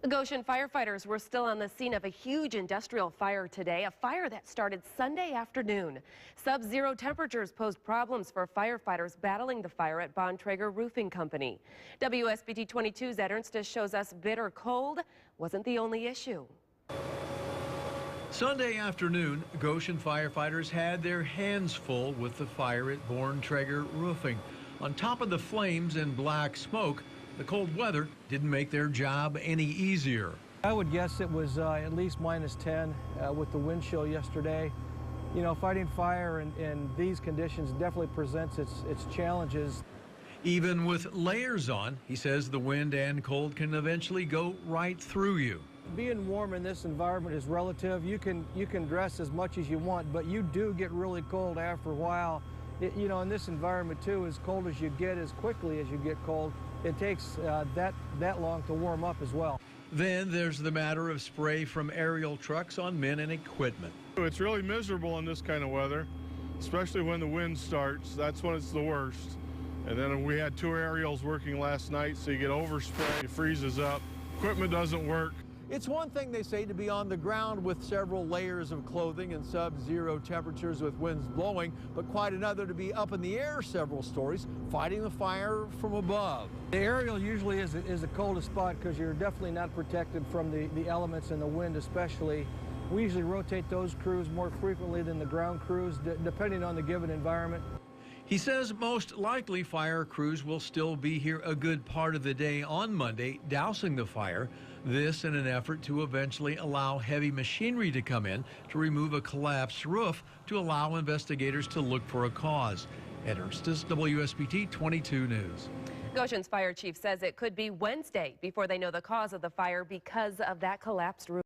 Goshen firefighters were still on the scene of a huge industrial fire today, a fire that started Sunday afternoon. Sub-zero temperatures posed problems for firefighters battling the fire at Borntrager Roofing Company. WSBT-22's Ed Ernstes shows us bitter cold wasn't the only issue. Sunday afternoon, Goshen firefighters had their hands full with the fire at Borntrager Roofing. On top of the flames and black smoke, the cold weather didn't make their job any easier. I would guess it was at least -10 with the wind chill yesterday. You know, fighting fire in these conditions definitely presents its challenges. Even with layers on, he says the wind and cold can eventually go right through you. Being warm in this environment is relative. You can dress as much as you want, but you do get really cold after a while. You know, in this environment too, as cold as you get, as quickly as you get cold, it takes that long to warm up as well. Then there's the matter of spray from aerial trucks on men and equipment. It's really miserable in this kind of weather, especially when the wind starts. That's when it's the worst. And then we had 2 aerials working last night, so you get overspray, it freezes up, equipment doesn't work. It's one thing, they say, to be on the ground with several layers of clothing and sub-zero temperatures with winds blowing, but quite another to be up in the air several stories, fighting the fire from above. The aerial usually is the coldest spot because you're definitely not protected from the elements and the wind especially. We usually rotate those crews more frequently than the ground crews, depending on the given environment. He says most likely fire crews will still be here a good part of the day on Monday, dousing the fire. This in an effort to eventually allow heavy machinery to come in to remove a collapsed roof to allow investigators to look for a cause. Ed Ernstes, WSBT 22 News. Goshen's fire chief says it could be Wednesday before they know the cause of the fire because of that collapsed roof.